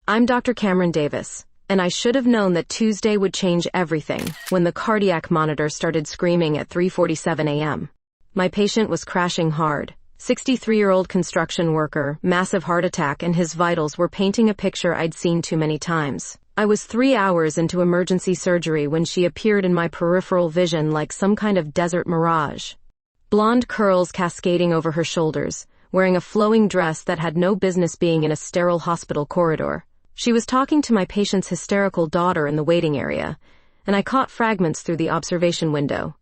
I'm Dr. Cameron Davis, and I should have known that Tuesday would change everything when the cardiac monitor started screaming at 3:47 a.m. My patient was crashing hard. 63-year-old construction worker, massive heart attack, and his vitals were painting a picture I'd seen too many times. I was 3 hours into emergency surgery when she appeared in my peripheral vision like some kind of desert mirage. Blonde curls cascading over her shoulders, wearing a flowing dress that had no business being in a sterile hospital corridor. She was talking to my patient's hysterical daughter in the waiting area, and I caught fragments through the observation window.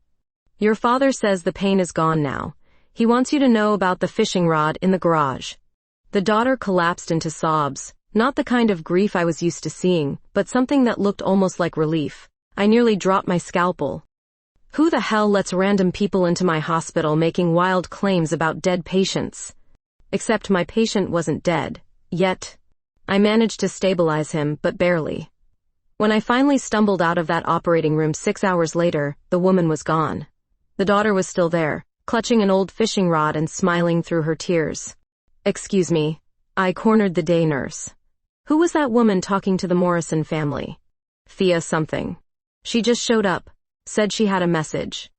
Your father says the pain is gone now. He wants you to know about the fishing rod in the garage. The daughter collapsed into sobs, not the kind of grief I was used to seeing, but something that looked almost like relief. I nearly dropped my scalpel. Who the hell lets random people into my hospital making wild claims about dead patients? Except my patient wasn't dead, yet. I managed to stabilize him, but barely. When I finally stumbled out of that operating room 6 hours later, the woman was gone. The daughter was still there, clutching an old fishing rod and smiling through her tears. Excuse me, I cornered the day nurse. Who was that woman talking to the Morrison family? Thea something. She just showed up. Said she had a message.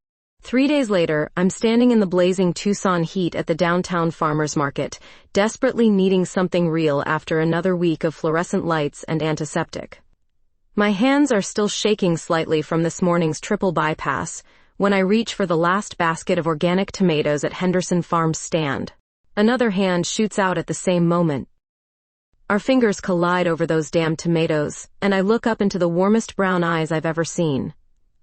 3 days later, I'm standing in the blazing Tucson heat at the downtown farmers market, desperately needing something real after another week of fluorescent lights and antiseptic. My hands are still shaking slightly from this morning's triple bypass when I reach for the last basket of organic tomatoes at Henderson Farm's stand. Another hand shoots out at the same moment. Our fingers collide over those damn tomatoes, and I look up into the warmest brown eyes I've ever seen.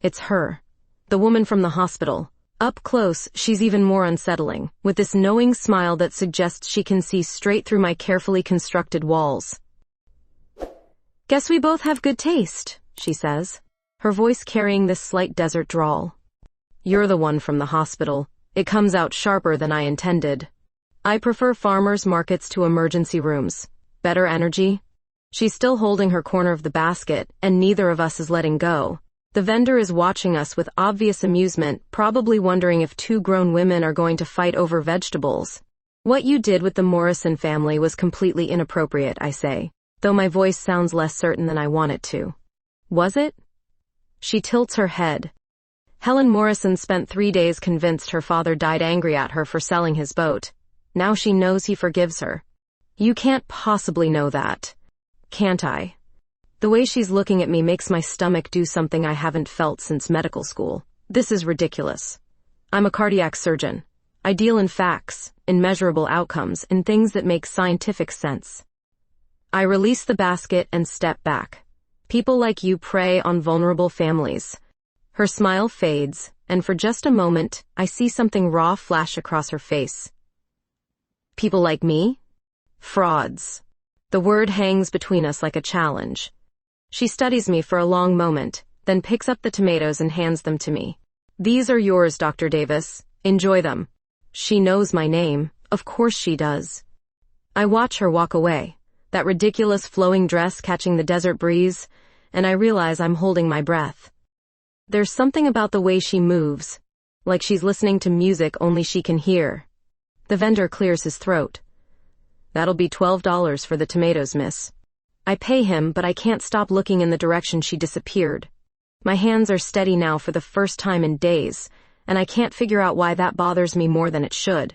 It's her. The woman from the hospital. Up close, she's even more unsettling, with this knowing smile that suggests she can see straight through my carefully constructed walls. Guess we both have good taste, she says, her voice carrying this slight desert drawl. You're the one from the hospital. It comes out sharper than I intended. I prefer farmers' markets to emergency rooms. Better energy? She's still holding her corner of the basket, and neither of us is letting go. The vendor is watching us with obvious amusement, probably wondering if two grown women are going to fight over vegetables. What you did with the Morrison family was completely inappropriate, I say, though my voice sounds less certain than I want it to. Was it? She tilts her head. Helen Morrison spent 3 days convinced her father died angry at her for selling his boat. Now she knows he forgives her. You can't possibly know that. Can't I? The way she's looking at me makes my stomach do something I haven't felt since medical school. This is ridiculous. I'm a cardiac surgeon. I deal in facts, in measurable outcomes, in things that make scientific sense. I release the basket and step back. People like you prey on vulnerable families. Her smile fades, and for just a moment, I see something raw flash across her face. People like me? Frauds. The word hangs between us like a challenge. She studies me for a long moment, then picks up the tomatoes and hands them to me. These are yours, Dr. Davis. Enjoy them. She knows my name. Of course she does. I watch her walk away, that ridiculous flowing dress catching the desert breeze, and I realize I'm holding my breath. There's something about the way she moves, like she's listening to music only she can hear. The vendor clears his throat. That'll be $12 for the tomatoes, miss. I pay him, but I can't stop looking in the direction she disappeared. My hands are steady now for the first time in days, and I can't figure out why that bothers me more than it should.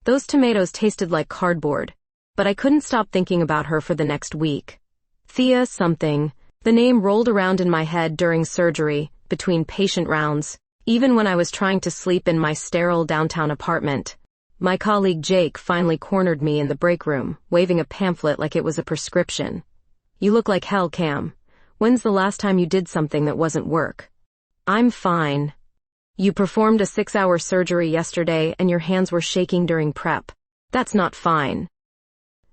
Those tomatoes tasted like cardboard, but I couldn't stop thinking about her for the next week. Thea something. The name rolled around in my head during surgery, between patient rounds, even when I was trying to sleep in my sterile downtown apartment. My colleague Jake finally cornered me in the break room, waving a pamphlet like it was a prescription. You look like hell, Cam. When's the last time you did something that wasn't work? I'm fine. You performed a 6-hour surgery yesterday and your hands were shaking during prep. That's not fine.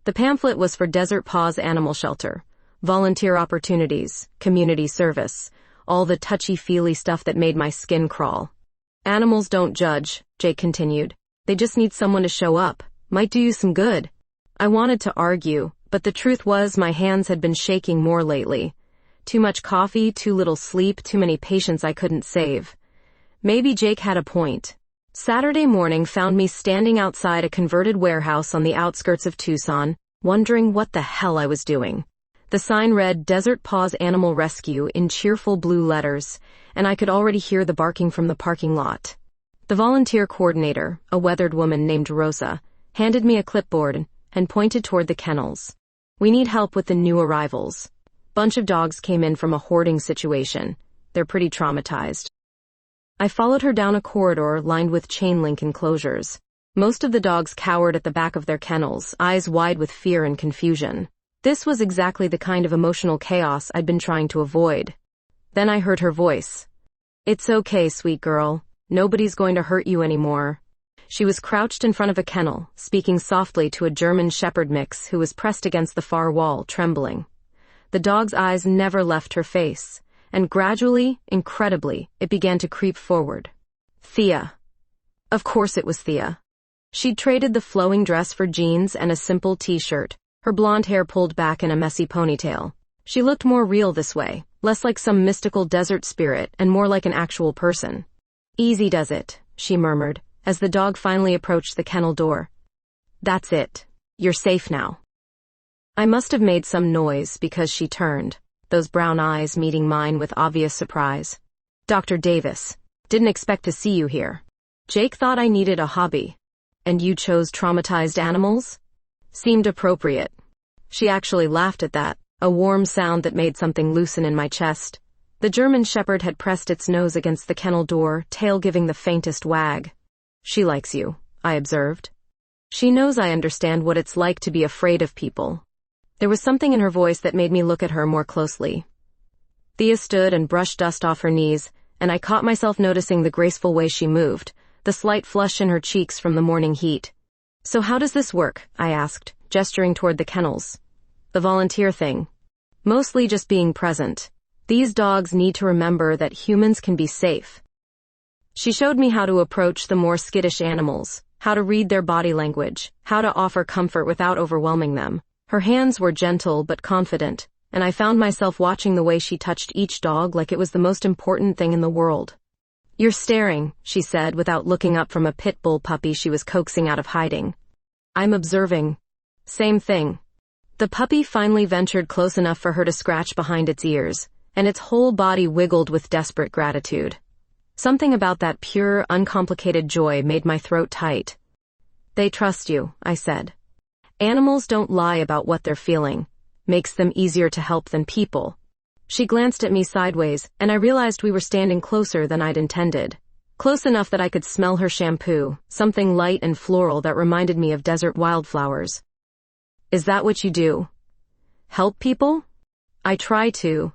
The pamphlet was for Desert Paws Animal Shelter, volunteer opportunities, community service, all the touchy-feely stuff that made my skin crawl. Animals don't judge, Jake continued. They just need someone to show up. Might do you some good. I wanted to argue, but the truth was my hands had been shaking more lately. Too much coffee, too little sleep, too many patients I couldn't save. Maybe Jake had a point. Saturday morning found me standing outside a converted warehouse on the outskirts of Tucson, wondering what the hell I was doing. The sign read Desert Paws Animal Rescue in cheerful blue letters, and I could already hear the barking from the parking lot. The volunteer coordinator, a weathered woman named Rosa, handed me a clipboard and pointed toward the kennels. We need help with the new arrivals. Bunch of dogs came in from a hoarding situation. They're pretty traumatized. I followed her down a corridor lined with chain link enclosures. Most of the dogs cowered at the back of their kennels, eyes wide with fear and confusion. This was exactly the kind of emotional chaos I'd been trying to avoid. Then I heard her voice. "It's okay, sweet girl. Nobody's going to hurt you anymore." She was crouched in front of a kennel, speaking softly to a German Shepherd mix who was pressed against the far wall, trembling. The dog's eyes never left her face, and gradually, incredibly, it began to creep forward. Thea. Of course it was Thea. She'd traded the flowing dress for jeans and a simple t-shirt, her blonde hair pulled back in a messy ponytail. She looked more real this way, less like some mystical desert spirit and more like an actual person. "Easy does it," she murmured, as the dog finally approached the kennel door. "That's it. You're safe now." I must have made some noise because she turned, those brown eyes meeting mine with obvious surprise. "Dr. Davis, didn't expect to see you here. Jake thought I needed a hobby. And you chose traumatized animals? Seemed appropriate." She actually laughed at that, a warm sound that made something loosen in my chest. The German Shepherd had pressed its nose against the kennel door, tail giving the faintest wag. "She likes you," I observed. "She knows I understand what it's like to be afraid of people." There was something in her voice that made me look at her more closely. Thea stood and brushed dust off her knees, and I caught myself noticing the graceful way she moved, the slight flush in her cheeks from the morning heat. "So how does this work?" I asked, gesturing toward the kennels. "The volunteer thing. Mostly just being present. These dogs need to remember that humans can be safe." She showed me how to approach the more skittish animals, how to read their body language, how to offer comfort without overwhelming them. Her hands were gentle but confident, and I found myself watching the way she touched each dog like it was the most important thing in the world. "You're staring," she said without looking up from a pit bull puppy she was coaxing out of hiding. "I'm observing." "Same thing." The puppy finally ventured close enough for her to scratch behind its ears, and its whole body wiggled with desperate gratitude. Something about that pure, uncomplicated joy made my throat tight. "They trust you," I said. "Animals don't lie about what they're feeling. Makes them easier to help than people." She glanced at me sideways, and I realized we were standing closer than I'd intended. Close enough that I could smell her shampoo, something light and floral that reminded me of desert wildflowers. "Is that what you do? Help people?" "I try to.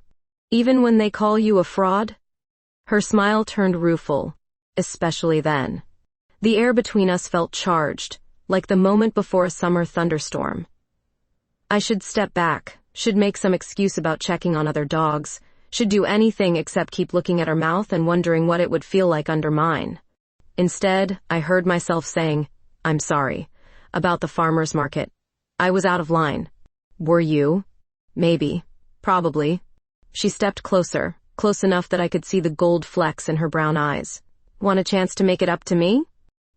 Even when they call you a fraud?" Her smile turned rueful, especially then. The air between us felt charged, like the moment before a summer thunderstorm. I should step back, should make some excuse about checking on other dogs, should do anything except keep looking at her mouth and wondering what it would feel like under mine. Instead, I heard myself saying, "I'm sorry," about the farmer's market. I was out of line. "Were you?" "Maybe. Probably." She stepped closer, close enough that I could see the gold flecks in her brown eyes. "Want a chance to make it up to me?"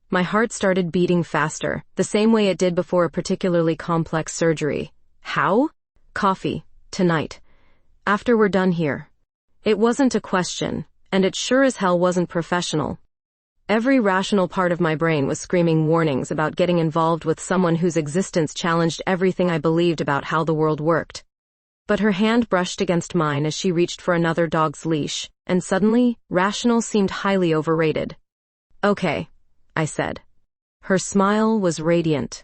My heart started beating faster, the same way it did before a particularly complex surgery. "How?" "Coffee. Tonight. After we're done here." It wasn't a question, and it sure as hell wasn't professional. Every rational part of my brain was screaming warnings about getting involved with someone whose existence challenged everything I believed about how the world worked. But her hand brushed against mine as she reached for another dog's leash, and suddenly, rational seemed highly overrated. "Okay," I said. Her smile was radiant.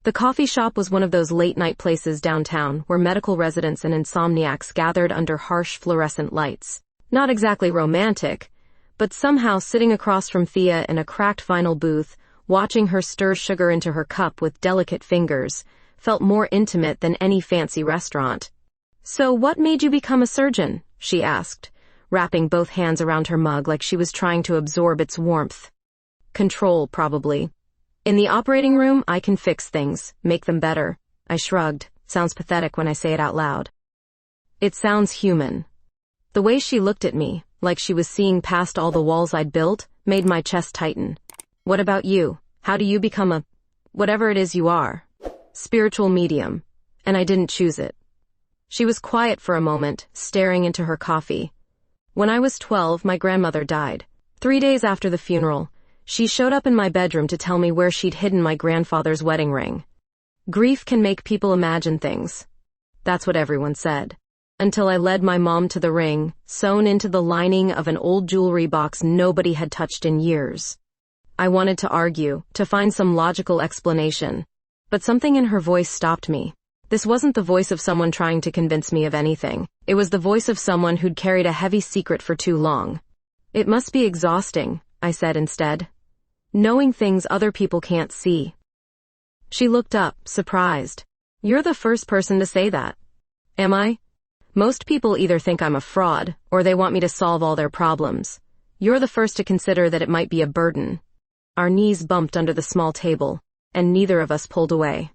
The coffee shop was one of those late-night places downtown where medical residents and insomniacs gathered under harsh fluorescent lights. Not exactly romantic, but somehow sitting across from Thea in a cracked vinyl booth, watching her stir sugar into her cup with delicate fingers, felt more intimate than any fancy restaurant. "So what made you become a surgeon?" she asked, wrapping both hands around her mug like she was trying to absorb its warmth. "Control, probably. In the operating room, I can fix things, make them better." I shrugged. Sounds pathetic when I say it out loud. "It sounds human." The way she looked at me, like she was seeing past all the walls I'd built, made my chest tighten. "What about you? How do you become whatever it is you are?" "Spiritual medium. And I didn't choose it." She was quiet for a moment, staring into her coffee. When I was 12, my grandmother died. 3 days after the funeral, she showed up in my bedroom to tell me where she'd hidden my grandfather's wedding ring. Grief can make people imagine things. That's what everyone said. Until I led my mom to the ring, sewn into the lining of an old jewelry box nobody had touched in years. I wanted to argue, to find some logical explanation. But something in her voice stopped me. This wasn't the voice of someone trying to convince me of anything. It was the voice of someone who'd carried a heavy secret for too long. It must be exhausting, I said instead. Knowing things other people can't see. She looked up, surprised. You're the first person to say that. Am I? Most people either think I'm a fraud, or they want me to solve all their problems. You're the first to consider that it might be a burden. Our knees bumped under the small table, and neither of us pulled away.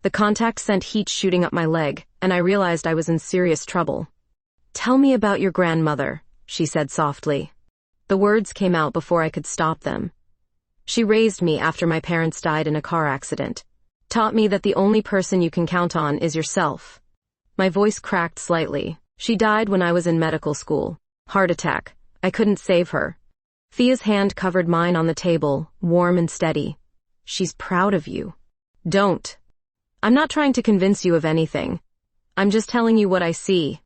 The contact sent heat shooting up my leg, and I realized I was in serious trouble. Tell me about your grandmother, she said softly. The words came out before I could stop them. She raised me after my parents died in a car accident. Taught me that the only person you can count on is yourself. My voice cracked slightly. She died when I was in medical school. Heart attack. I couldn't save her. Thea's hand covered mine on the table, warm and steady. She's proud of you. Don't. I'm not trying to convince you of anything. I'm just telling you what I see.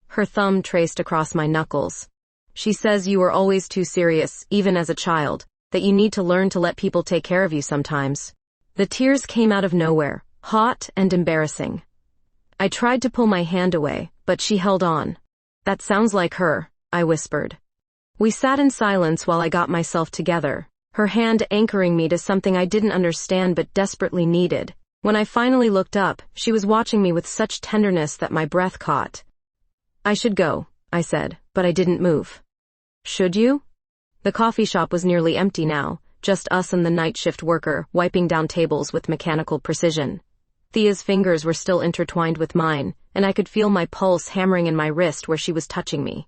Her thumb traced across my knuckles. She says you were always too serious, even as a child, that you need to learn to let people take care of you sometimes. The tears came out of nowhere, hot and embarrassing. I tried to pull my hand away, but she held on. That sounds like her, I whispered. We sat in silence while I got myself together, her hand anchoring me to something I didn't understand but desperately needed. When I finally looked up, she was watching me with such tenderness that my breath caught. I should go, I said, but I didn't move. Should you? The coffee shop was nearly empty now, just us and the night shift worker, wiping down tables with mechanical precision. Thea's fingers were still intertwined with mine, and I could feel my pulse hammering in my wrist where she was touching me.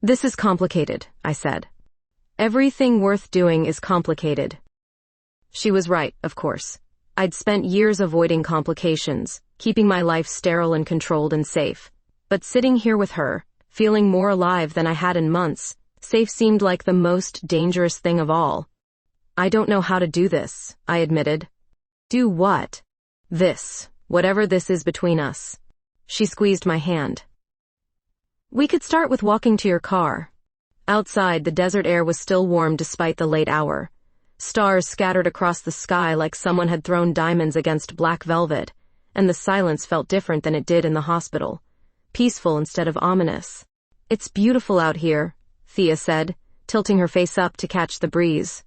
This is complicated, I said. Everything worth doing is complicated. She was right, of course. I'd spent years avoiding complications, keeping my life sterile and controlled and safe. But sitting here with her, feeling more alive than I had in months, safe seemed like the most dangerous thing of all. I don't know how to do this, I admitted. Do what? This, whatever this is between us. She squeezed my hand. We could start with walking to your car. Outside, the desert air was still warm despite the late hour. Stars scattered across the sky like someone had thrown diamonds against black velvet, and the silence felt different than it did in the hospital. Peaceful instead of ominous. It's beautiful out here, Thea said, tilting her face up to catch the breeze.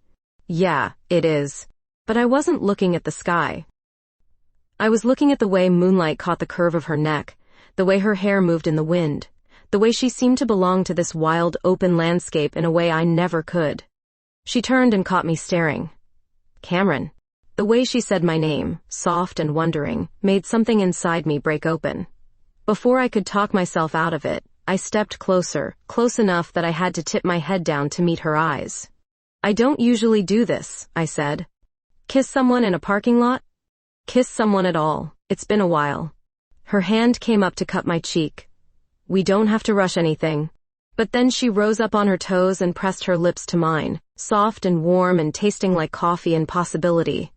Yeah, it is. But I wasn't looking at the sky. I was looking at the way moonlight caught the curve of her neck, the way her hair moved in the wind, the way she seemed to belong to this wild, open landscape in a way I never could. She turned and caught me staring. Cameron. The way she said my name, soft and wondering, made something inside me break open. Before I could talk myself out of it, I stepped closer, close enough that I had to tip my head down to meet her eyes. I don't usually do this, I said. Kiss someone in a parking lot? Kiss someone at all. It's been a while. Her hand came up to cup my cheek. We don't have to rush anything. But then she rose up on her toes and pressed her lips to mine, soft and warm and tasting like coffee and possibility.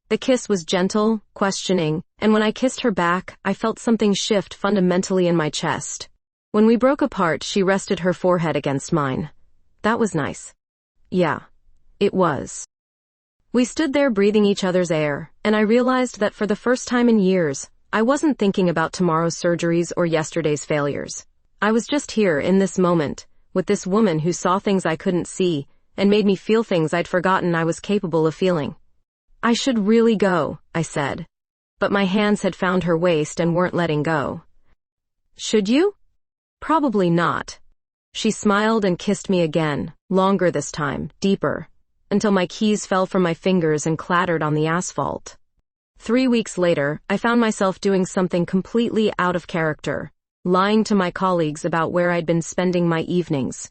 The kiss was gentle, questioning, and when I kissed her back, I felt something shift fundamentally in my chest. When we broke apart, she rested her forehead against mine. That was nice. Yeah, it was. We stood there breathing each other's air, and I realized that for the first time in years, I wasn't thinking about tomorrow's surgeries or yesterday's failures. I was just here in this moment, with this woman who saw things I couldn't see, and made me feel things I'd forgotten I was capable of feeling. I should really go, I said. But my hands had found her waist and weren't letting go. Should you? Probably not. She smiled and kissed me again, longer this time, deeper, until my keys fell from my fingers and clattered on the asphalt. 3 weeks later, I found myself doing something completely out of character, lying to my colleagues about where I'd been spending my evenings.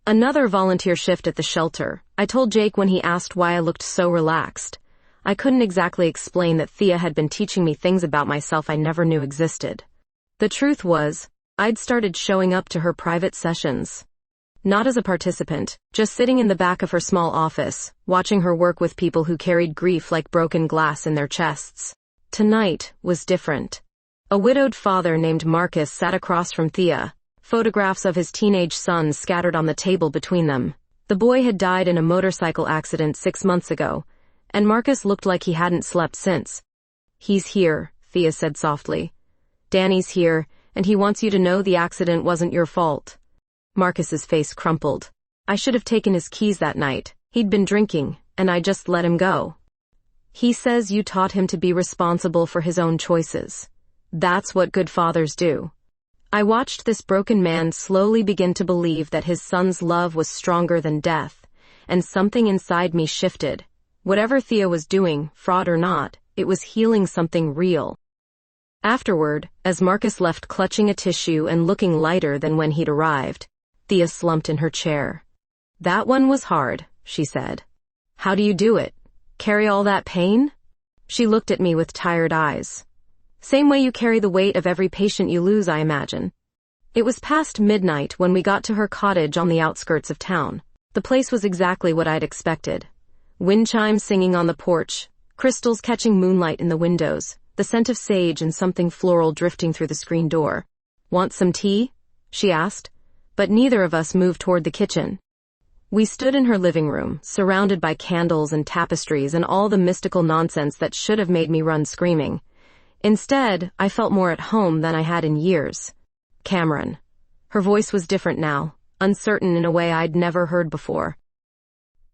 Another volunteer shift at the shelter. I told Jake when he asked why I looked so relaxed. I couldn't exactly explain that Thea had been teaching me things about myself I never knew existed. The truth was, I'd started showing up to her private sessions. Not as a participant, just sitting in the back of her small office, watching her work with people who carried grief like broken glass in their chests. Tonight was different. A widowed father named Marcus sat across from Thea, photographs of his teenage son scattered on the table between them. The boy had died in a motorcycle accident 6 months ago, and Marcus looked like he hadn't slept since. "He's here," Thea said softly. "Danny's here, and he wants you to know the accident wasn't your fault." Marcus's face crumpled. "I should have taken his keys that night. He'd been drinking, and I just let him go." "He says you taught him to be responsible for his own choices. That's what good fathers do." I watched this broken man slowly begin to believe that his son's love was stronger than death, and something inside me shifted. Whatever Thea was doing, fraud or not, it was healing something real. Afterward, as Marcus left clutching a tissue and looking lighter than when he'd arrived, Thea slumped in her chair. "That one was hard," she said. "How do you do it? Carry all that pain?" She looked at me with tired eyes. "Same way you carry the weight of every patient you lose, I imagine." It was past midnight when we got to her cottage on the outskirts of town. The place was exactly what I'd expected. Wind chimes singing on the porch, crystals catching moonlight in the windows, the scent of sage and something floral drifting through the screen door. "Want some tea?" she asked, but neither of us moved toward the kitchen. We stood in her living room, surrounded by candles and tapestries and all the mystical nonsense that should have made me run screaming. Instead, I felt more at home than I had in years. Cameron. Her voice was different now, uncertain in a way I'd never heard before.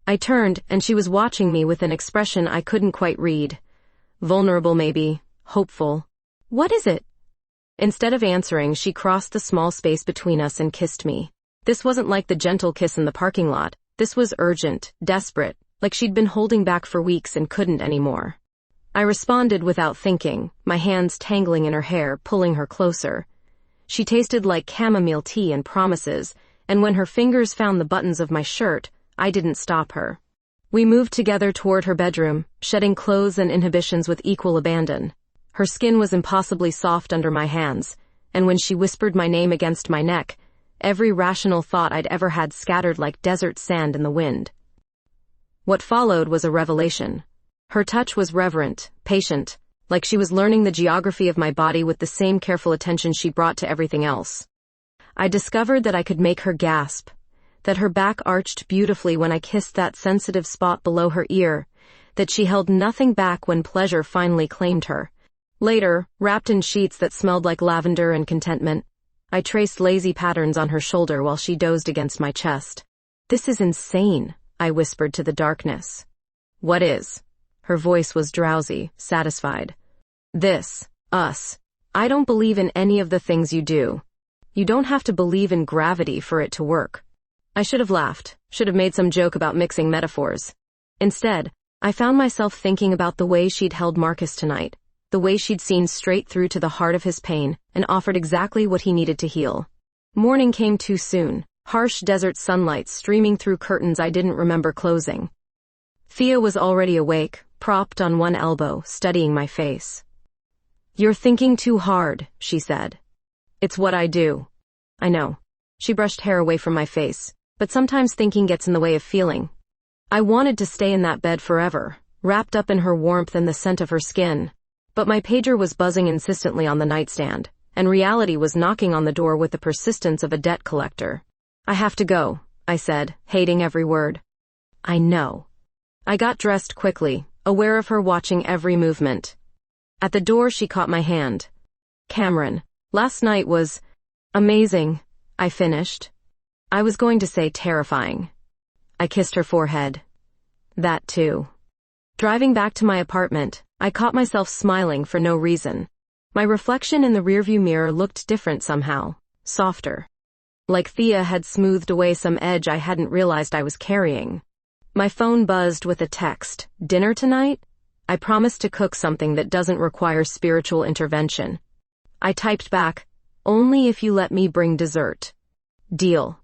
I turned, and she was watching me with an expression I couldn't quite read. Vulnerable maybe, hopeful. "What is it?" Instead of answering, she crossed the small space between us and kissed me. This wasn't like the gentle kiss in the parking lot. This was urgent, desperate, like she'd been holding back for weeks and couldn't anymore. I responded without thinking, my hands tangling in her hair, pulling her closer. She tasted like chamomile tea and promises, and when her fingers found the buttons of my shirt, I didn't stop her. We moved together toward her bedroom, shedding clothes and inhibitions with equal abandon. Her skin was impossibly soft under my hands, and when she whispered my name against my neck, every rational thought I'd ever had scattered like desert sand in the wind. What followed was a revelation. Her touch was reverent, patient, like she was learning the geography of my body with the same careful attention she brought to everything else. I discovered that I could make her gasp, that her back arched beautifully when I kissed that sensitive spot below her ear, that she held nothing back when pleasure finally claimed her. Later, wrapped in sheets that smelled like lavender and contentment, I traced lazy patterns on her shoulder while she dozed against my chest. "This is insane," I whispered to the darkness. "What is?" Her voice was drowsy, satisfied. "This, us. I don't believe in any of the things you do. You don't have to believe in gravity for it to work." I should have laughed, should have made some joke about mixing metaphors. Instead, I found myself thinking about the way she'd held Marcus tonight, the way she'd seen straight through to the heart of his pain and offered exactly what he needed to heal. Morning came too soon, harsh desert sunlight streaming through curtains I didn't remember closing. Thea was already awake, propped on one elbow, studying my face. "You're thinking too hard," she said. "It's what I do." "I know." She brushed hair away from my face, but sometimes thinking gets in the way of feeling. I wanted to stay in that bed forever, wrapped up in her warmth and the scent of her skin. But my pager was buzzing insistently on the nightstand, and reality was knocking on the door with the persistence of a debt collector. "I have to go," I said, hating every word. "I know." I got dressed quickly, aware of her watching every movement. At the door she caught my hand. "Cameron, last night was amazing," I finished. I was going to say terrifying. I kissed her forehead. "That too." Driving back to my apartment, I caught myself smiling for no reason. My reflection in the rearview mirror looked different somehow, softer. Like Thea had smoothed away some edge I hadn't realized I was carrying. My phone buzzed with a text. "Dinner tonight? I promise to cook something that doesn't require spiritual intervention." I typed back, "Only if you let me bring dessert." Deal.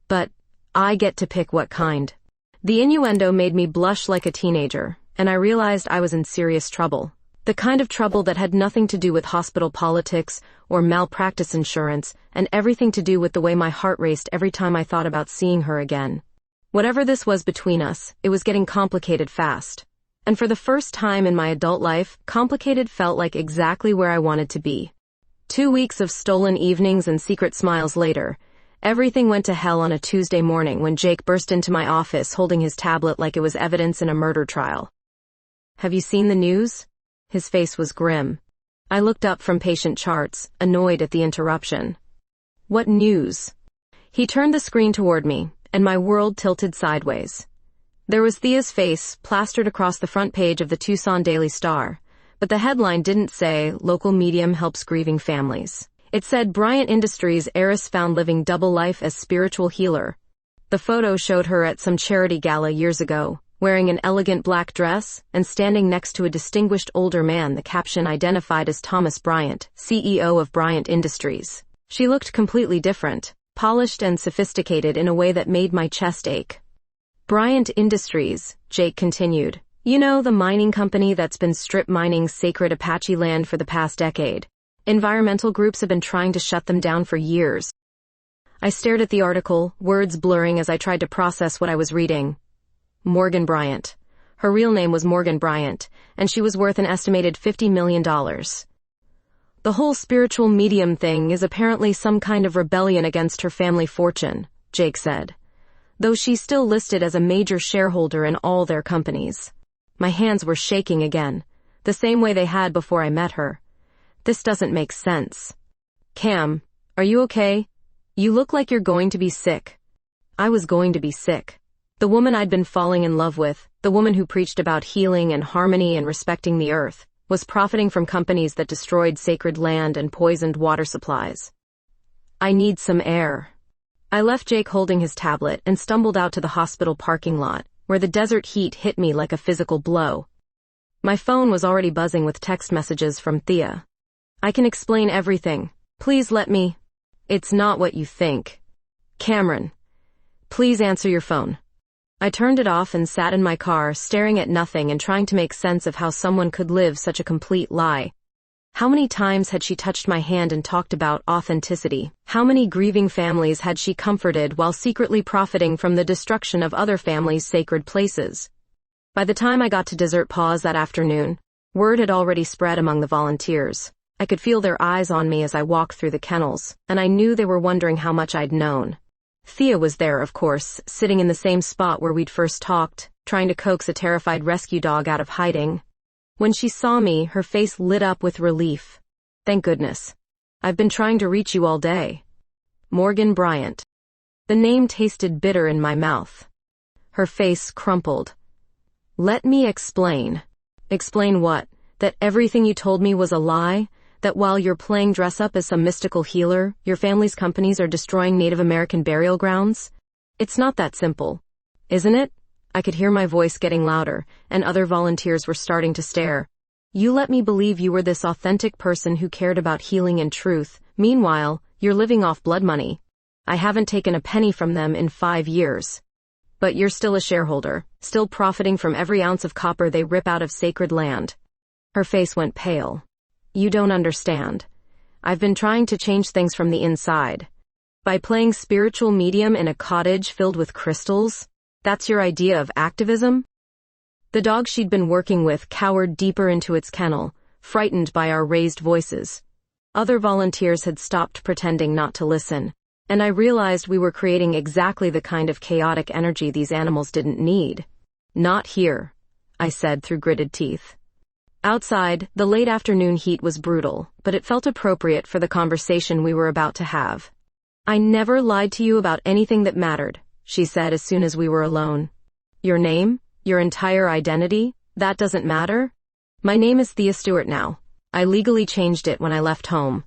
But I get to pick what kind. The innuendo made me blush like a teenager, and I realized I was in serious trouble. The kind of trouble that had nothing to do with hospital politics or malpractice insurance, and everything to do with the way my heart raced every time I thought about seeing her again. Whatever this was between us, it was getting complicated fast. And for the first time in my adult life, complicated felt like exactly where I wanted to be. 2 weeks of stolen evenings and secret smiles later, everything went to hell on a Tuesday morning when Jake burst into my office holding his tablet like it was evidence in a murder trial. "Have you seen the news?" His face was grim. I looked up from patient charts, annoyed at the interruption. "What news?" He turned the screen toward me, and my world tilted sideways. There was Thea's face plastered across the front page of the Tucson Daily Star, but the headline didn't say, "Local medium helps grieving families." It said, "Bryant Industries heiress found living double life as spiritual healer." The photo showed her at some charity gala years ago, wearing an elegant black dress and standing next to a distinguished older man the caption identified as Thomas Bryant, CEO of Bryant Industries. She looked completely different, polished and sophisticated in a way that made my chest ache. "Bryant Industries," Jake continued. "You know, the mining company that's been strip mining sacred Apache land for the past decade. Environmental groups have been trying to shut them down for years." I stared at the article, words blurring as I tried to process what I was reading. Morgan Bryant. Her real name was Morgan Bryant, and she was worth an estimated $50 million. "The whole spiritual medium thing is apparently some kind of rebellion against her family fortune," Jake said, though she's still listed as a major shareholder in all their companies. My hands were shaking again, the same way they had before I met her. This doesn't make sense. "Cam, are you okay? You look like you're going to be sick." I was going to be sick. The woman I'd been falling in love with, the woman who preached about healing and harmony and respecting the earth, was profiting from companies that destroyed sacred land and poisoned water supplies. "I need some air." I left Jake holding his tablet and stumbled out to the hospital parking lot, where the desert heat hit me like a physical blow. My phone was already buzzing with text messages from Thea. "I can explain everything. Please let me." "It's not what you think." "Cameron, please answer your phone." I turned it off and sat in my car, staring at nothing and trying to make sense of how someone could live such a complete lie. How many times had she touched my hand and talked about authenticity? How many grieving families had she comforted while secretly profiting from the destruction of other families' sacred places? By the time I got to Desert Paws that afternoon, word had already spread among the volunteers. I could feel their eyes on me as I walked through the kennels, and I knew they were wondering how much I'd known. Thea was there, of course, sitting in the same spot where we'd first talked, trying to coax a terrified rescue dog out of hiding. When she saw me, her face lit up with relief. "Thank goodness. I've been trying to reach you all day." Morgan Bryant. The name tasted bitter in my mouth. Her face crumpled. "Let me explain." "Explain what? That everything you told me was a lie? That while you're playing dress-up as some mystical healer, your family's companies are destroying Native American burial grounds? It's not that simple, isn't it?" I could hear my voice getting louder, and other volunteers were starting to stare. "You let me believe you were this authentic person who cared about healing and truth. Meanwhile, you're living off blood money. I haven't taken a penny from them in 5 years. But you're still a shareholder, still profiting from every ounce of copper they rip out of sacred land." Her face went pale. "You don't understand. I've been trying to change things from the inside. By playing spiritual medium in a cottage filled with crystals? That's your idea of activism?" The dog she'd been working with cowered deeper into its kennel, frightened by our raised voices. Other volunteers had stopped pretending not to listen, and I realized we were creating exactly the kind of chaotic energy these animals didn't need. "Not here," I said through gritted teeth. Outside, the late afternoon heat was brutal, but it felt appropriate for the conversation we were about to have. "I never lied to you about anything that mattered," she said as soon as we were alone. "Your name? Your entire identity? That doesn't matter? My name is Thea Stewart now. I legally changed it when I left home.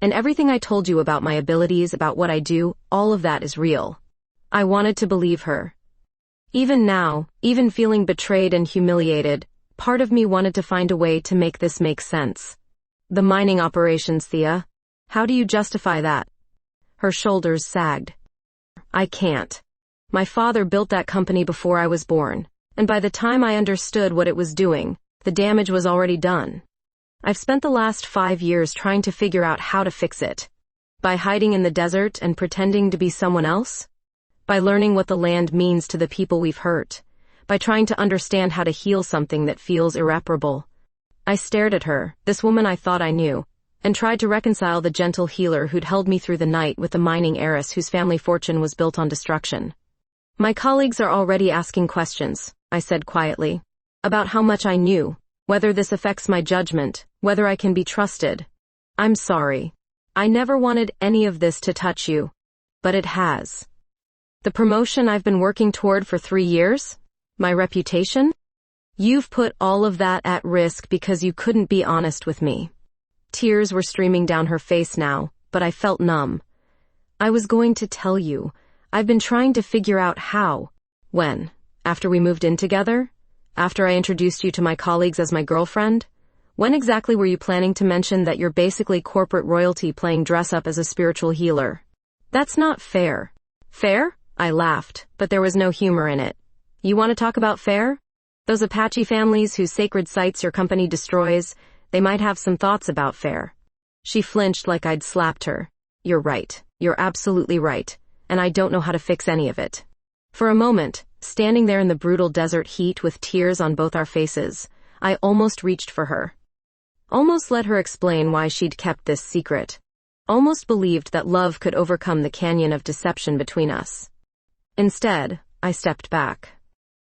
And everything I told you about my abilities, about what I do, all of that is real." I wanted to believe her. Even now, even feeling betrayed and humiliated, part of me wanted to find a way to make this make sense. "The mining operations, Thea. How do you justify that?" Her shoulders sagged. "I can't. My father built that company before I was born, and by the time I understood what it was doing, the damage was already done. I've spent the last 5 years trying to figure out how to fix it. By hiding in the desert and pretending to be someone else? By learning what the land means to the people we've hurt? By trying to understand how to heal something that feels irreparable? I stared at her, this woman I thought I knew, and tried to reconcile the gentle healer who'd held me through the night with the mining heiress whose family fortune was built on destruction. My colleagues are already asking questions, I said quietly, about how much I knew, whether this affects my judgment, whether I can be trusted. I'm sorry. I never wanted any of this to touch you, but it has. The promotion I've been working toward for 3 years? My reputation? You've put all of that at risk because you couldn't be honest with me. Tears were streaming down her face now, but I felt numb. I was going to tell you. I've been trying to figure out how. When? After we moved in together? After I introduced you to my colleagues as my girlfriend? When exactly were you planning to mention that you're basically corporate royalty playing dress-up as a spiritual healer? That's not fair. Fair? I laughed, but there was no humor in it. You want to talk about fair? Those Apache families whose sacred sites your company destroys, they might have some thoughts about fair. She flinched like I'd slapped her. You're right. You're absolutely right. And I don't know how to fix any of it. For a moment, standing there in the brutal desert heat with tears on both our faces, I almost reached for her. Almost let her explain why she'd kept this secret. Almost believed that love could overcome the canyon of deception between us. Instead, I stepped back.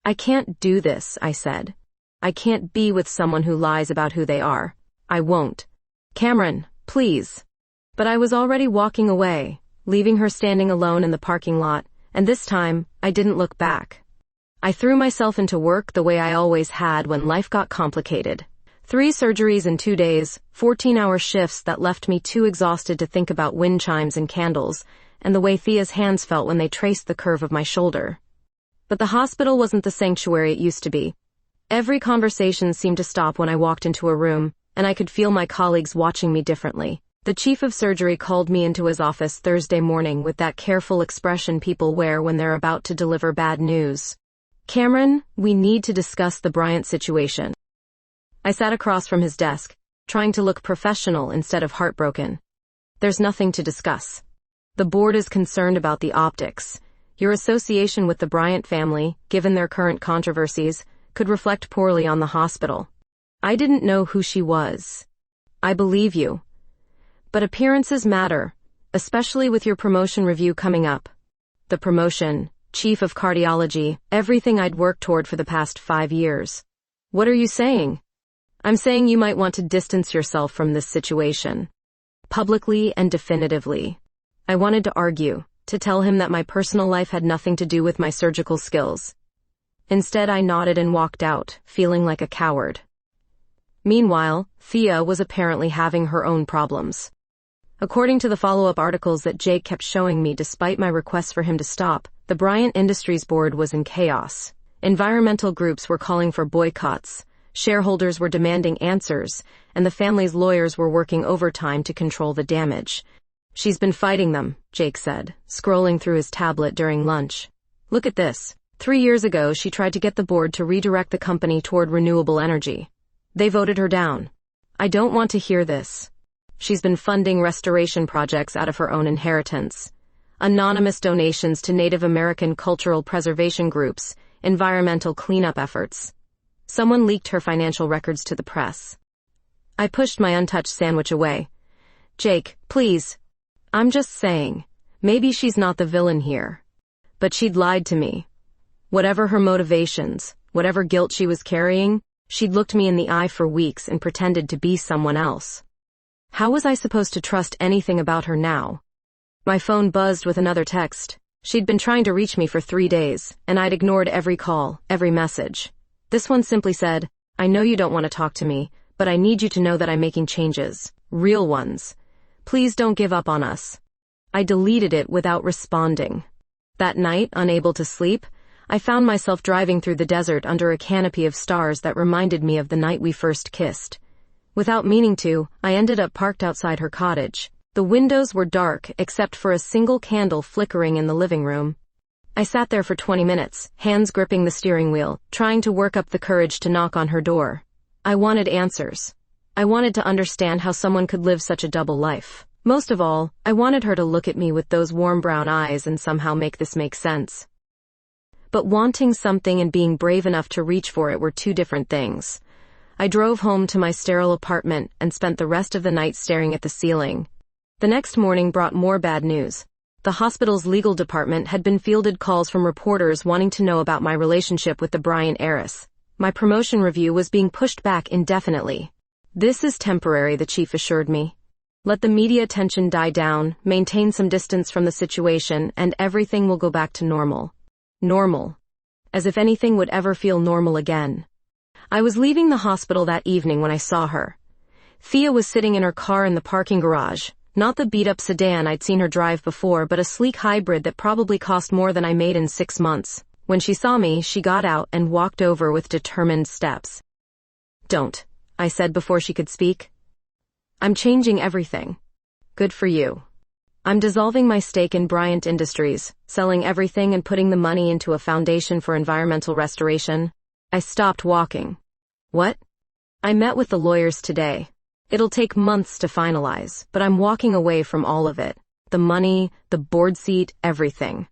I can't do this, I said. I can't be with someone who lies about who they are. I won't. Cameron, please. But I was already walking away, leaving her standing alone in the parking lot, and this time, I didn't look back. I threw myself into work the way I always had when life got complicated. 3 surgeries in 2 days, 14-hour shifts that left me too exhausted to think about wind chimes and candles, and the way Thea's hands felt when they traced the curve of my shoulder. But the hospital wasn't the sanctuary it used to be. Every conversation seemed to stop when I walked into a room, and I could feel my colleagues watching me differently. The chief of surgery called me into his office Thursday morning with that careful expression people wear when they're about to deliver bad news. Cameron, we need to discuss the Bryant situation. I sat across from his desk, trying to look professional instead of heartbroken. There's nothing to discuss. The board is concerned about the optics. Your association with the Bryant family, given their current controversies, could reflect poorly on the hospital. I didn't know who she was. I believe you. But appearances matter, especially with your promotion review coming up. The promotion, chief of cardiology, everything I'd worked toward for the past 5 years. What are you saying? I'm saying you might want to distance yourself from this situation. Publicly and definitively. I wanted to argue, to tell him that my personal life had nothing to do with my surgical skills. Instead, I nodded and walked out, feeling like a coward. Meanwhile, Thea was apparently having her own problems. According to the follow-up articles that Jake kept showing me despite my requests for him to stop, the Bryant Industries board was in chaos. Environmental groups were calling for boycotts, shareholders were demanding answers, and the family's lawyers were working overtime to control the damage. She's been fighting them, Jake said, scrolling through his tablet during lunch. Look at this. 3 years ago, she tried to get the board to redirect the company toward renewable energy. They voted her down. I don't want to hear this. She's been funding restoration projects out of her own inheritance. Anonymous donations to Native American cultural preservation groups, environmental cleanup efforts. Someone leaked her financial records to the press. I pushed my untouched sandwich away. Jake, please. I'm just saying, maybe she's not the villain here. But she'd lied to me. Whatever her motivations, whatever guilt she was carrying, she'd looked me in the eye for weeks and pretended to be someone else. How was I supposed to trust anything about her now? My phone buzzed with another text. She'd been trying to reach me for 3 days, and I'd ignored every call, every message. This one simply said, I know you don't want to talk to me, but I need you to know that I'm making changes. Real ones. Please don't give up on us. I deleted it without responding. That night, unable to sleep, I found myself driving through the desert under a canopy of stars that reminded me of the night we first kissed. Without meaning to, I ended up parked outside her cottage. The windows were dark except for a single candle flickering in the living room. I sat there for 20 minutes, hands gripping the steering wheel, trying to work up the courage to knock on her door. I wanted answers. I wanted to understand how someone could live such a double life. Most of all, I wanted her to look at me with those warm brown eyes and somehow make this make sense. But wanting something and being brave enough to reach for it were two different things. I drove home to my sterile apartment and spent the rest of the night staring at the ceiling. The next morning brought more bad news. The hospital's legal department had been fielded calls from reporters wanting to know about my relationship with the Bryant heiress. My promotion review was being pushed back indefinitely. "This is temporary," the chief assured me. "Let the media attention die down, maintain some distance from the situation, and everything will go back to normal." Normal. As if anything would ever feel normal again. I was leaving the hospital that evening when I saw her. Thea was sitting in her car in the parking garage, not the beat-up sedan I'd seen her drive before, but a sleek hybrid that probably cost more than I made in 6 months. When she saw me, she got out and walked over with determined steps. "Don't," I said before she could speak. "I'm changing everything." "Good for you." "I'm dissolving my stake in Bryant Industries, selling everything and putting the money into a foundation for environmental restoration." I stopped walking. "What?" "I met with the lawyers today. It'll take months to finalize, but I'm walking away from all of it. The money, the board seat, everything."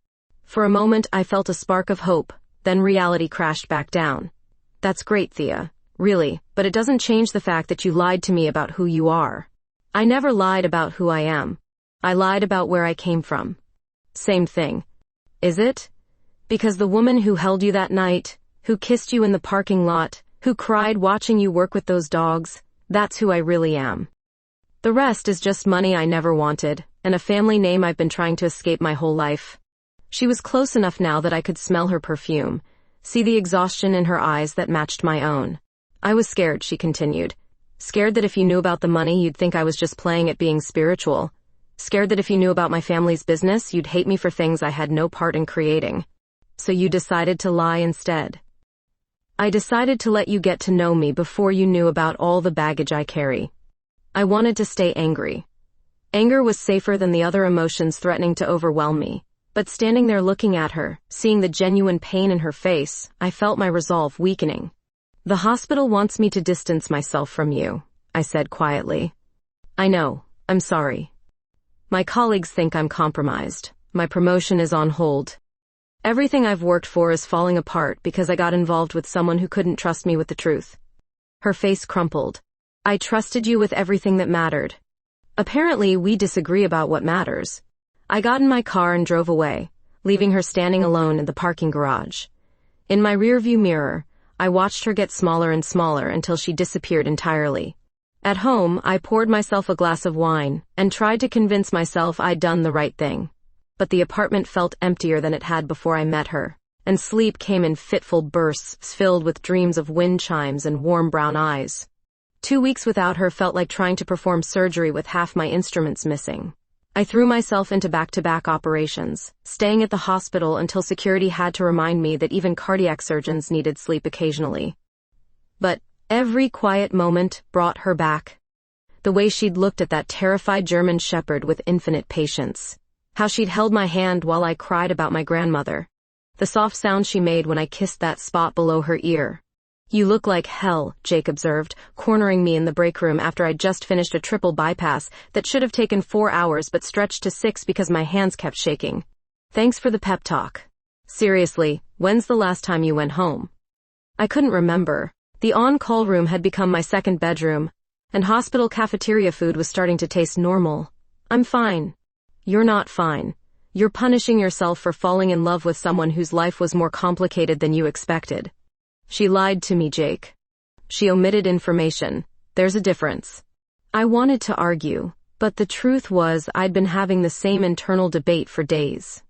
For a moment I felt a spark of hope, then reality crashed back down. "That's great, Thea. Really, but it doesn't change the fact that you lied to me about who you are." "I never lied about who I am. I lied about where I came from." "Same thing." "Is it? Because the woman who held you that night, who kissed you in the parking lot, who cried watching you work with those dogs, that's who I really am. The rest is just money I never wanted, and a family name I've been trying to escape my whole life." She was close enough now that I could smell her perfume, see the exhaustion in her eyes that matched my own. "I was scared," she continued. "Scared that if you knew about the money, you'd think I was just playing at being spiritual. Scared that if you knew about my family's business, you'd hate me for things I had no part in creating. So you decided to lie instead. I decided to let you get to know me before you knew about all the baggage I carry. I wanted to stay angry. Anger was safer than the other emotions threatening to overwhelm me. But standing there looking at her, seeing the genuine pain in her face, I felt my resolve weakening. "The hospital wants me to distance myself from you," I said quietly. "I know. I'm sorry. My colleagues think I'm compromised. My promotion is on hold. Everything I've worked for is falling apart because I got involved with someone who couldn't trust me with the truth." Her face crumpled. "I trusted you with everything that mattered. Apparently, we disagree about what matters." I got in my car and drove away, leaving her standing alone in the parking garage. In my rearview mirror, I watched her get smaller and smaller until she disappeared entirely. At home, I poured myself a glass of wine and tried to convince myself I'd done the right thing. But the apartment felt emptier than it had before I met her, and sleep came in fitful bursts filled with dreams of wind chimes and warm brown eyes. 2 weeks without her felt like trying to perform surgery with half my instruments missing. I threw myself into back-to-back operations, staying at the hospital until security had to remind me that even cardiac surgeons needed sleep occasionally. But every quiet moment brought her back. The way she'd looked at that terrified German shepherd with infinite patience. How she'd held my hand while I cried about my grandmother. The soft sound she made when I kissed that spot below her ear. "You look like hell," Jake observed, cornering me in the break room after I'd just finished a triple bypass that should have taken 4 hours but stretched to 6 because my hands kept shaking. "Thanks for the pep talk. Seriously, when's the last time you went home?" I couldn't remember. The on-call room had become my second bedroom, and hospital cafeteria food was starting to taste normal. "I'm fine." "You're not fine. You're punishing yourself for falling in love with someone whose life was more complicated than you expected." "She lied to me, Jake. She omitted information. There's a difference." I wanted to argue, but the truth was I'd been having the same internal debate for days.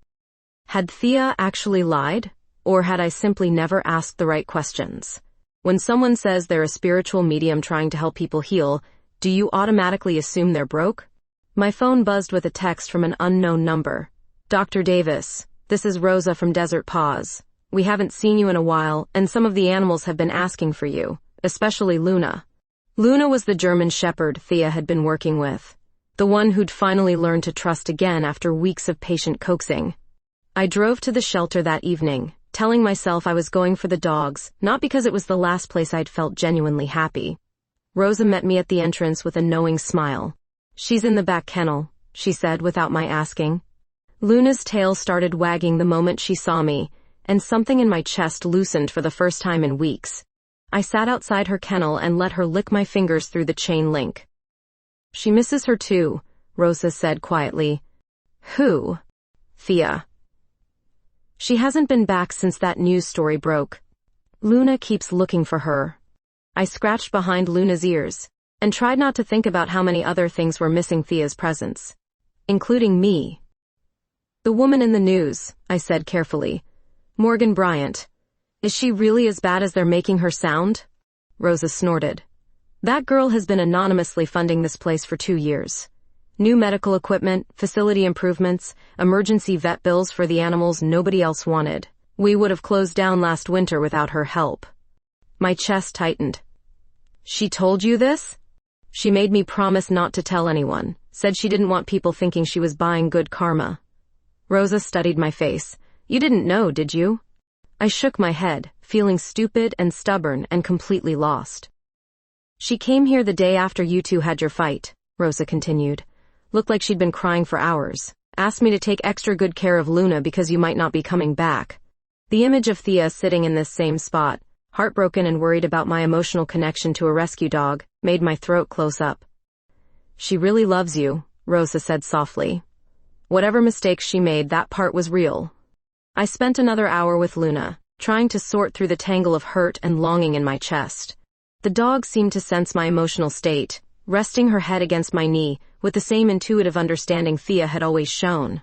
Had Thea actually lied, or had I simply never asked the right questions? When someone says they're a spiritual medium trying to help people heal, do you automatically assume they're broke? My phone buzzed with a text from an unknown number. "Dr. Davis, this is Rosa from Desert Paws. We haven't seen you in a while, and some of the animals have been asking for you, especially Luna." Luna was the German shepherd Thea had been working with, the one who'd finally learned to trust again after weeks of patient coaxing. I drove to the shelter that evening, telling myself I was going for the dogs, not because it was the last place I'd felt genuinely happy. Rosa met me at the entrance with a knowing smile. "She's in the back kennel," she said without my asking. Luna's tail started wagging the moment she saw me, and something in my chest loosened for the first time in weeks. I sat outside her kennel and let her lick my fingers through the chain link. "She misses her too," Rosa said quietly. "Who?" "Thea. She hasn't been back since that news story broke. Luna keeps looking for her." I scratched behind Luna's ears, and tried not to think about how many other things were missing Thea's presence, including me. "The woman in the news," I said carefully. "Morgan Bryant. Is she really as bad as they're making her sound?" Rosa snorted. "That girl has been anonymously funding this place for 2 years. New medical equipment, facility improvements, emergency vet bills for the animals nobody else wanted. We would have closed down last winter without her help." My chest tightened. "She told you this?" "She made me promise not to tell anyone. Said she didn't want people thinking she was buying good karma." Rosa studied my face. "You didn't know, did you?" I shook my head, feeling stupid and stubborn and completely lost. "She came here the day after you two had your fight," Rosa continued. "Looked like she'd been crying for hours. Asked me to take extra good care of Luna because you might not be coming back." The image of Thea sitting in this same spot, heartbroken and worried about my emotional connection to a rescue dog, made my throat close up. "She really loves you," Rosa said softly. "Whatever mistakes she made, that part was real." I spent another hour with Luna, trying to sort through the tangle of hurt and longing in my chest. The dog seemed to sense my emotional state, resting her head against my knee, with the same intuitive understanding Thea had always shown.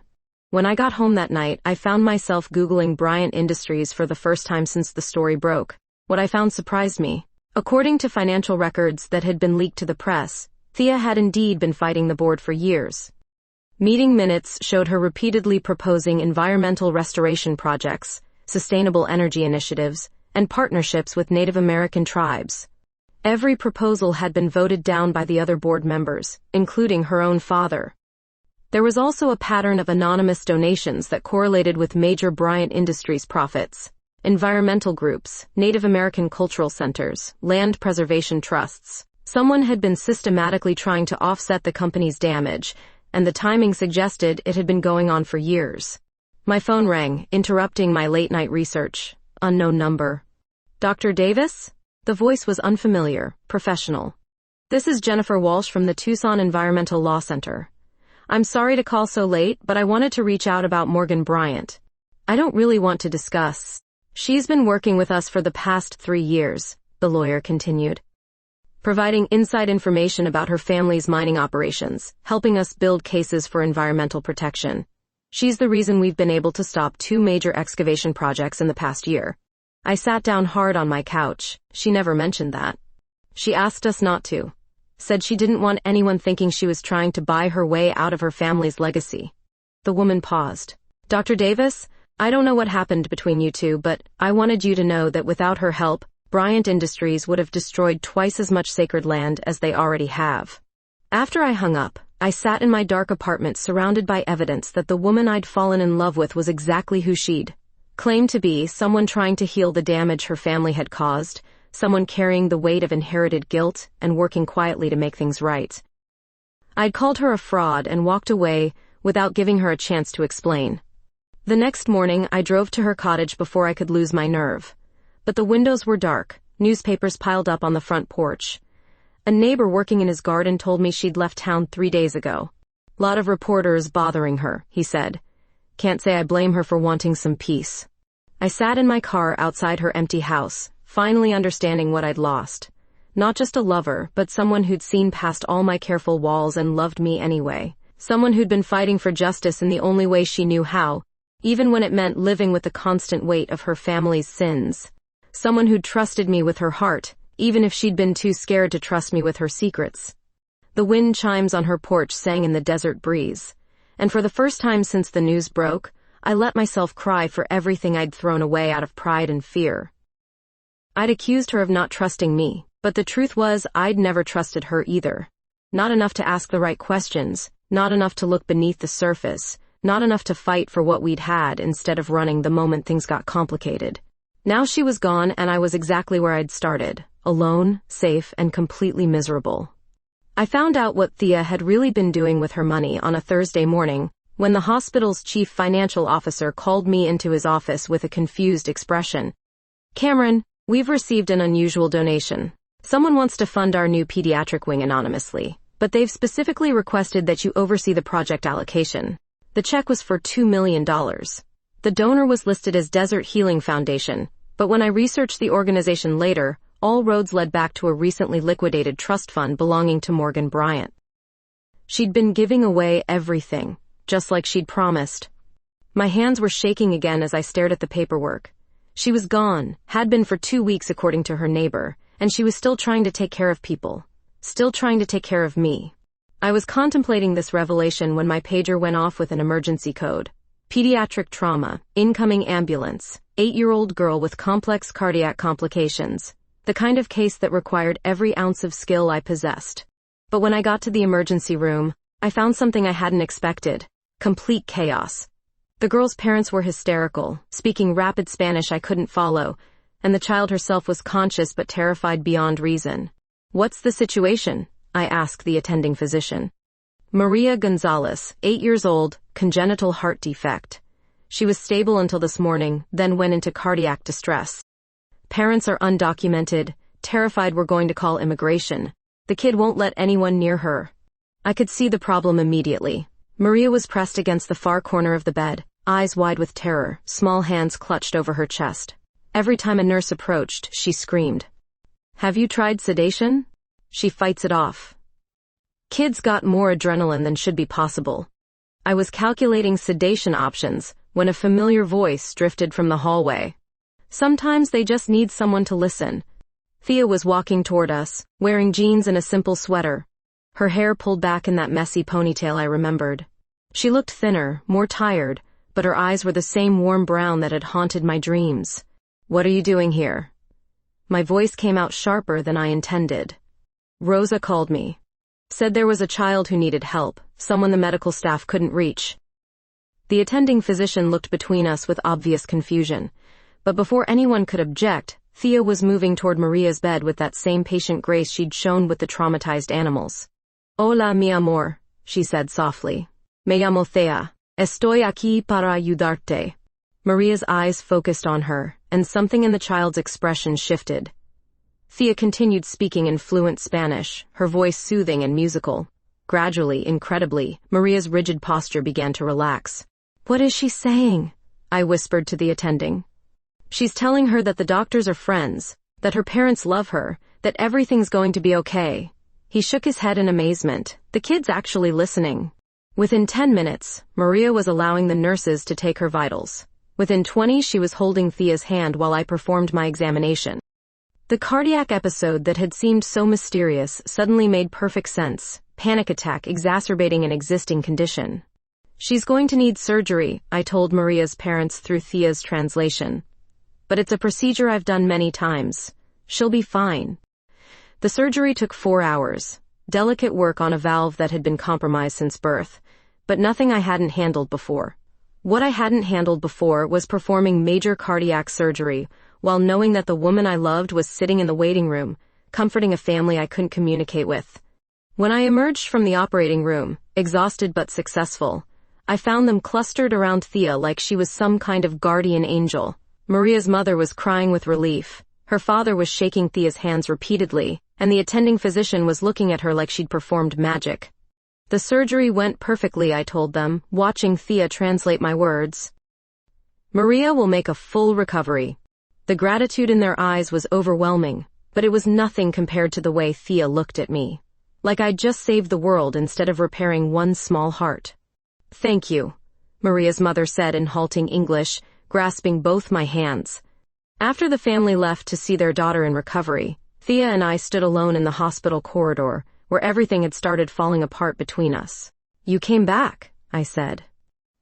When I got home that night, I found myself Googling Bryant Industries for the first time since the story broke. What I found surprised me. According to financial records that had been leaked to the press, Thea had indeed been fighting the board for years. Meeting minutes showed her repeatedly proposing environmental restoration projects, sustainable energy initiatives, and partnerships with Native American tribes. Every proposal had been voted down by the other board members, including her own father. There was also a pattern of anonymous donations that correlated with major Bryant Industries profits. Environmental groups, Native American cultural centers, land preservation trusts. Someone had been systematically trying to offset the company's damage, and the timing suggested it had been going on for years. My phone rang, interrupting my late-night research. Unknown number. "Dr. Davis?" The voice was unfamiliar, professional. "This is Jennifer Walsh from the Tucson Environmental Law Center. I'm sorry to call so late, but I wanted to reach out about Morgan Bryant. I don't really want to discuss. She's been working with us for the past 3 years," the lawyer continued, "providing inside information about her family's mining operations, helping us build cases for environmental protection. She's the reason we've been able to stop 2 major excavation projects in the past year." I sat down hard on my couch. She never mentioned that. "She asked us not to. Said she didn't want anyone thinking she was trying to buy her way out of her family's legacy." The woman paused. "Dr. Davis, I don't know what happened between you two, but I wanted you to know that without her help, Bryant Industries would have destroyed twice as much sacred land as they already have." After I hung up, I sat in my dark apartment surrounded by evidence that the woman I'd fallen in love with was exactly who she'd claimed to be, someone trying to heal the damage her family had caused, someone carrying the weight of inherited guilt and working quietly to make things right. I'd called her a fraud and walked away without giving her a chance to explain. The next morning, I drove to her cottage before I could lose my nerve. But the windows were dark, newspapers piled up on the front porch. A neighbor working in his garden told me she'd left town 3 days ago. "Lot of reporters bothering her," he said. "Can't say I blame her for wanting some peace." I sat in my car outside her empty house, finally understanding what I'd lost. Not just a lover, but someone who'd seen past all my careful walls and loved me anyway. Someone who'd been fighting for justice in the only way she knew how, even when it meant living with the constant weight of her family's sins. Someone who'd trusted me with her heart, even if she'd been too scared to trust me with her secrets. The wind chimes on her porch sang in the desert breeze. And for the first time since the news broke, I let myself cry for everything I'd thrown away out of pride and fear. I'd accused her of not trusting me, but the truth was I'd never trusted her either. Not enough to ask the right questions, not enough to look beneath the surface, not enough to fight for what we'd had instead of running the moment things got complicated. Now she was gone and I was exactly where I'd started, alone, safe, and completely miserable. I found out what Thea had really been doing with her money on a Thursday morning when the hospital's chief financial officer called me into his office with a confused expression. "Cameron, we've received an unusual donation. Someone wants to fund our new pediatric wing anonymously, but they've specifically requested that you oversee the project allocation. The check was for $2 million. The donor was listed as Desert Healing Foundation, but when I researched the organization later, all roads led back to a recently liquidated trust fund belonging to Morgan Bryant. She'd been giving away everything, just like she'd promised. My hands were shaking again as I stared at the paperwork. She was gone, had been for 2 weeks according to her neighbor, and she was still trying to take care of people. Still trying to take care of me. I was contemplating this revelation when my pager went off with an emergency code. Pediatric trauma, incoming ambulance, 8-year-old girl with complex cardiac complications. The kind of case that required every ounce of skill I possessed. But when I got to the emergency room, I found something I hadn't expected. Complete chaos. The girl's parents were hysterical, speaking rapid Spanish I couldn't follow, and the child herself was conscious but terrified beyond reason. "What's the situation?" I asked the attending physician. "Maria Gonzalez, 8 years old, congenital heart defect. She was stable until this morning, then went into cardiac distress. Parents are undocumented, terrified we're going to call immigration. The kid won't let anyone near her." I could see the problem immediately. Maria was pressed against the far corner of the bed, eyes wide with terror, small hands clutched over her chest. Every time a nurse approached, she screamed. "Have you tried sedation?" She fights it off. Kids got more adrenaline than should be possible. I was calculating sedation options when a familiar voice drifted from the hallway. Sometimes they just need someone to listen. Thea was walking toward us, wearing jeans and a simple sweater. Her hair pulled back in that messy ponytail I remembered. She looked thinner, more tired, but her eyes were the same warm brown that had haunted my dreams. "What are you doing here?" My voice came out sharper than I intended. "Rosa called me. Said there was a child who needed help, someone the medical staff couldn't reach." The attending physician looked between us with obvious confusion. But before anyone could object, Thea was moving toward Maria's bed with that same patient grace she'd shown with the traumatized animals. "Hola, mi amor," she said softly. "Me llamo Thea. Estoy aquí para ayudarte." Maria's eyes focused on her, and something in the child's expression shifted. Thea continued speaking in fluent Spanish, her voice soothing and musical. Gradually, incredibly, Maria's rigid posture began to relax. "What is she saying?" I whispered to the attending. "She's telling her that the doctors are friends, that her parents love her, that everything's going to be okay." He shook his head in amazement. The kid's actually listening. Within 10 minutes, Maria was allowing the nurses to take her vitals. Within 20, she was holding Thea's hand while I performed my examination. The cardiac episode that had seemed so mysterious suddenly made perfect sense. Panic attack exacerbating an existing condition. "She's going to need surgery," I told Maria's parents through Thea's translation. "But it's a procedure I've done many times. She'll be fine." The surgery took 4 hours. Delicate work on a valve that had been compromised since birth, but nothing I hadn't handled before. What I hadn't handled before was performing major cardiac surgery while knowing that the woman I loved was sitting in the waiting room, comforting a family I couldn't communicate with. When I emerged from the operating room, exhausted but successful, I found them clustered around Thea like she was some kind of guardian angel. Maria's mother was crying with relief. Her father was shaking Thea's hands repeatedly, and the attending physician was looking at her like she'd performed magic. The surgery went perfectly, I told them, watching Thea translate my words. "Maria will make a full recovery." The gratitude in their eyes was overwhelming, but it was nothing compared to the way Thea looked at me. Like I'd just saved the world instead of repairing one small heart. "Thank you," Maria's mother said in halting English, grasping both my hands. After the family left to see their daughter in recovery, Thea and I stood alone in the hospital corridor, where everything had started falling apart between us. "You came back," I said.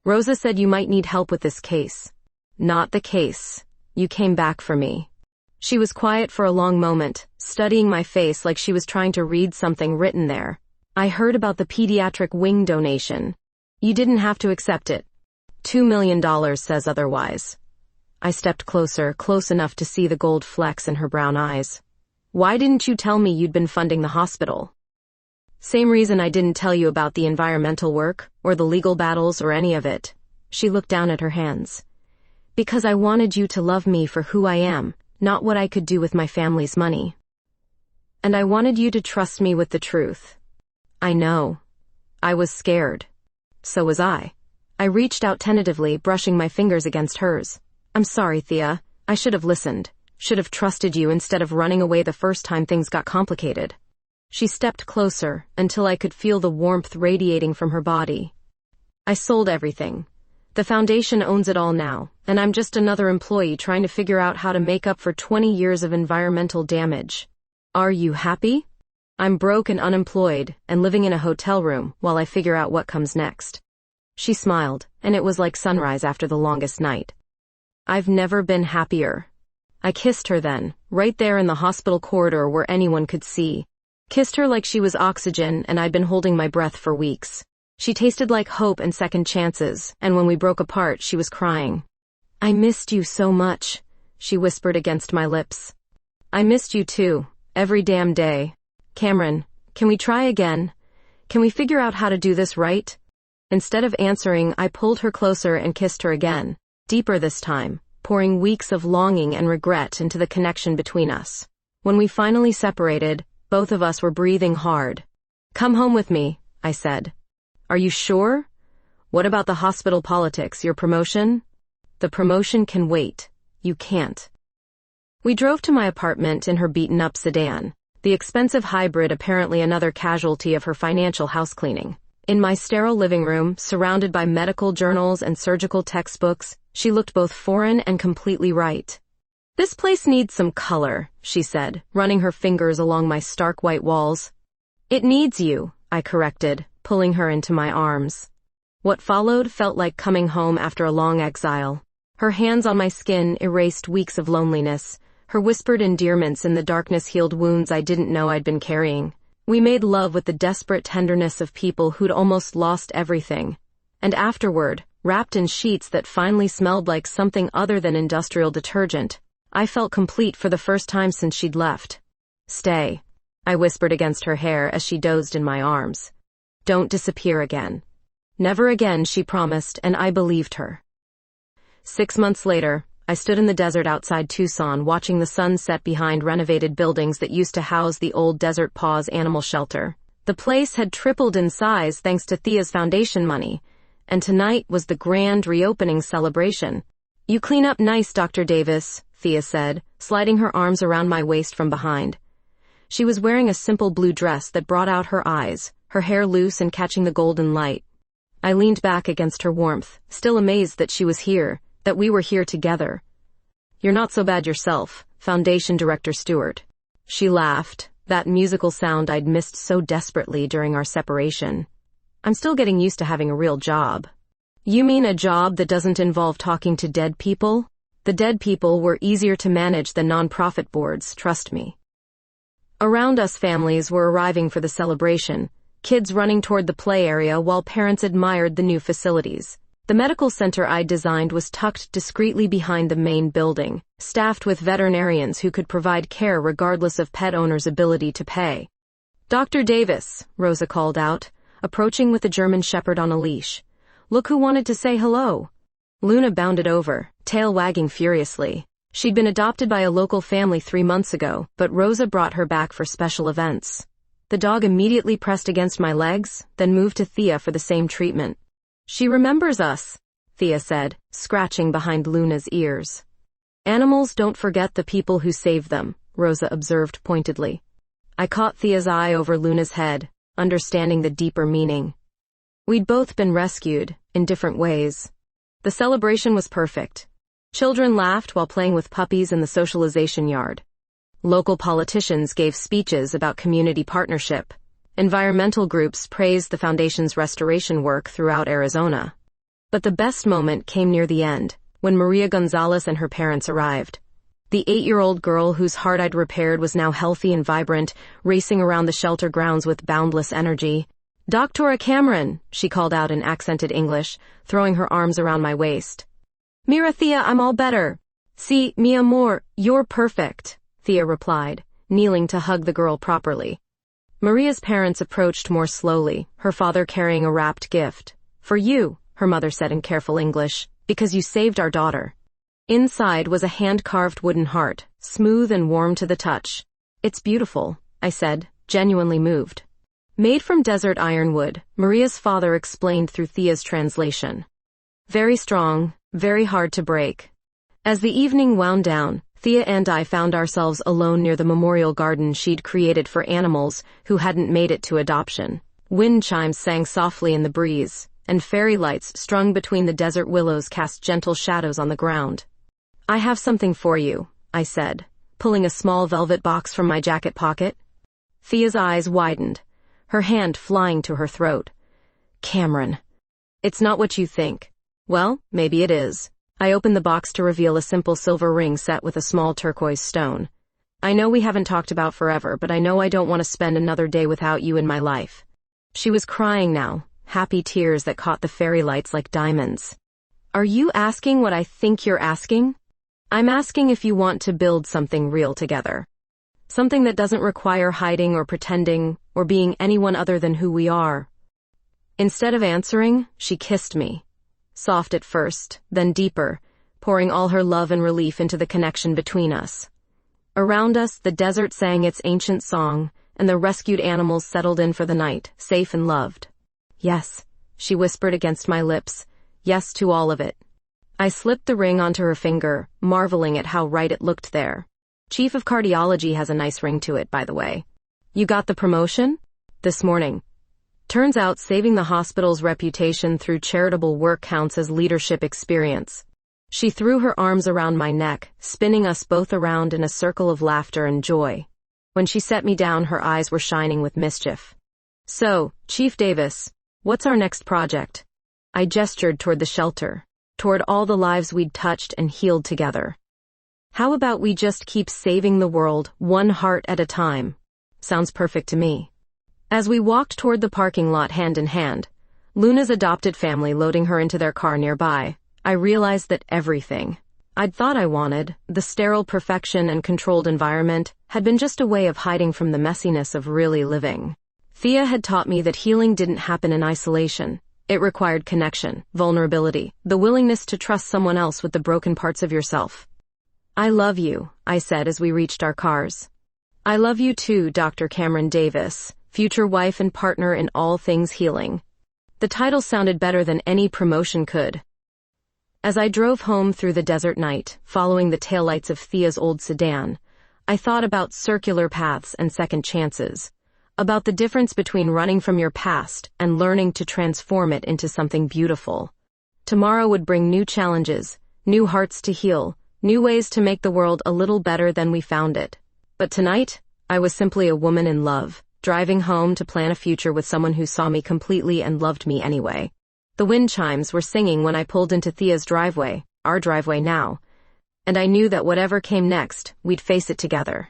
"Rosa said you might need help with this case." "Not the case. You came back for me." She was quiet for a long moment, studying my face like she was trying to read something written there. "I heard about the pediatric wing donation. You didn't have to accept it. $2 million says otherwise." I stepped closer, close enough to see the gold flecks in her brown eyes. Why didn't you tell me you'd been funding the hospital? Same reason I didn't tell you about the environmental work, or the legal battles, or any of it. She looked down at her hands. Because I wanted you to love me for who I am, not what I could do with my family's money. And I wanted you to trust me with the truth. I know. I was scared. So was I. I reached out tentatively, brushing my fingers against hers. I'm sorry, Thea. I should have listened. Should have trusted you instead of running away the first time things got complicated. She stepped closer until I could feel the warmth radiating from her body. I sold everything. The foundation owns it all now, and I'm just another employee trying to figure out how to make up for 20 years of environmental damage. Are you happy? I'm broke and unemployed, and living in a hotel room while I figure out what comes next. She smiled, and it was like sunrise after the longest night. I've never been happier. I kissed her then, right there in the hospital corridor where anyone could see. Kissed her like she was oxygen and I'd been holding my breath for weeks. She tasted like hope and second chances, and when we broke apart, she was crying. I missed you so much, she whispered against my lips. I missed you too, every damn day. Cameron, can we try again? Can we figure out how to do this right? Instead of answering, I pulled her closer and kissed her again, deeper this time, pouring weeks of longing and regret into the connection between us. When we finally separated, both of us were breathing hard. Come home with me, I said. Are you sure? What about the hospital politics, your promotion? The promotion can wait. You can't. We drove to my apartment in her beaten-up sedan, the expensive hybrid apparently another casualty of her financial housecleaning. In my sterile living room, surrounded by medical journals and surgical textbooks, she looked both foreign and completely right. This place needs some color, she said, running her fingers along my stark white walls. It needs you, I corrected, pulling her into my arms. What followed felt like coming home after a long exile. Her hands on my skin erased weeks of loneliness. Her whispered endearments in the darkness healed wounds I didn't know I'd been carrying. We made love with the desperate tenderness of people who'd almost lost everything. And afterward, wrapped in sheets that finally smelled like something other than industrial detergent, I felt complete for the first time since she'd left. Stay, I whispered against her hair as she dozed in my arms. Don't disappear again. Never again, she promised, and I believed her. 6 months later, I stood in the desert outside Tucson watching the sun set behind renovated buildings that used to house the old Desert Paws animal shelter. The place had tripled in size thanks to Thea's foundation money, and tonight was the grand reopening celebration. You clean up nice, Dr. Davis, Thea said, sliding her arms around my waist from behind. She was wearing a simple blue dress that brought out her eyes, her hair loose and catching the golden light. I leaned back against her warmth, still amazed that she was here, that we were here together. You're not so bad yourself, Foundation Director Stewart. She laughed, that musical sound I'd missed so desperately during our separation. I'm still getting used to having a real job. You mean a job that doesn't involve talking to dead people? The dead people were easier to manage than nonprofit boards, trust me. Around us, families were arriving for the celebration, kids running toward the play area while parents admired the new facilities. The medical center I designed was tucked discreetly behind the main building, staffed with veterinarians who could provide care regardless of pet owners' ability to pay. Dr. Davis, Rosa called out, approaching with a German shepherd on a leash. Look who wanted to say hello. Luna bounded over, tail wagging furiously. She'd been adopted by a local family 3 months ago, but Rosa brought her back for special events. The dog immediately pressed against my legs, then moved to Thea for the same treatment. She remembers us, Thea said, scratching behind Luna's ears. Animals don't forget the people who saved them, Rosa observed pointedly. I caught Thea's eye over Luna's head, understanding the deeper meaning. We'd both been rescued, in different ways. The celebration was perfect. Children laughed while playing with puppies in the socialization yard. Local politicians gave speeches about community partnership. Environmental groups praised the foundation's restoration work throughout Arizona. But the best moment came near the end, when Maria Gonzalez and her parents arrived. The 8-year-old girl whose heart I'd repaired was now healthy and vibrant, racing around the shelter grounds with boundless energy. Dr. Cameron, she called out in accented English, throwing her arms around my waist. Mira, Thea, I'm all better. Si, mi amor, you're perfect, Thea replied, kneeling to hug the girl properly. Maria's parents approached more slowly, her father carrying a wrapped gift. "For you," her mother said in careful English, "because you saved our daughter." Inside was a hand-carved wooden heart, smooth and warm to the touch. "It's beautiful," I said, genuinely moved. Made from desert ironwood, Maria's father explained through Thea's translation. "Very strong, very hard to break." As the evening wound down, Thea and I found ourselves alone near the memorial garden she'd created for animals who hadn't made it to adoption. Wind chimes sang softly in the breeze, and fairy lights strung between the desert willows cast gentle shadows on the ground. "I have something for you," I said, pulling a small velvet box from my jacket pocket. Thea's eyes widened, her hand flying to her throat. "Cameron, it's not what you think." "Well, maybe it is." I opened the box to reveal a simple silver ring set with a small turquoise stone. "I know we haven't talked about forever, but I know I don't want to spend another day without you in my life." She was crying now, happy tears that caught the fairy lights like diamonds. "Are you asking what I think you're asking?" "I'm asking if you want to build something real together. Something that doesn't require hiding or pretending or being anyone other than who we are." Instead of answering, she kissed me. Soft at first, then deeper, pouring all her love and relief into the connection between us. Around us, the desert sang its ancient song, and the rescued animals settled in for the night, safe and loved. "Yes," she whispered against my lips, "yes to all of it." I slipped the ring onto her finger, marveling at how right it looked there. Chief of Cardiology has a nice ring to it, by the way. "You got the promotion?" "This morning." Turns out saving the hospital's reputation through charitable work counts as leadership experience. She threw her arms around my neck, spinning us both around in a circle of laughter and joy. When she set me down, her eyes were shining with mischief. "So, Chief Davis, what's our next project?" I gestured toward the shelter, toward all the lives we'd touched and healed together. "How about we just keep saving the world, one heart at a time?" "Sounds perfect to me." As we walked toward the parking lot hand in hand, Luna's adopted family loading her into their car nearby, I realized that everything I'd thought I wanted, the sterile perfection and controlled environment, had been just a way of hiding from the messiness of really living. Thea had taught me that healing didn't happen in isolation. It required connection, vulnerability, the willingness to trust someone else with the broken parts of yourself. "I love you," I said as we reached our cars. "I love you too, Dr. Cameron Davis, future wife and partner in all things healing." The title sounded better than any promotion could. As I drove home through the desert night, following the taillights of Thea's old sedan, I thought about circular paths and second chances, about the difference between running from your past and learning to transform it into something beautiful. Tomorrow would bring new challenges, new hearts to heal, new ways to make the world a little better than we found it. But tonight, I was simply a woman in love, driving home to plan a future with someone who saw me completely and loved me anyway. The wind chimes were singing when I pulled into Thea's driveway, our driveway now, and I knew that whatever came next, we'd face it together.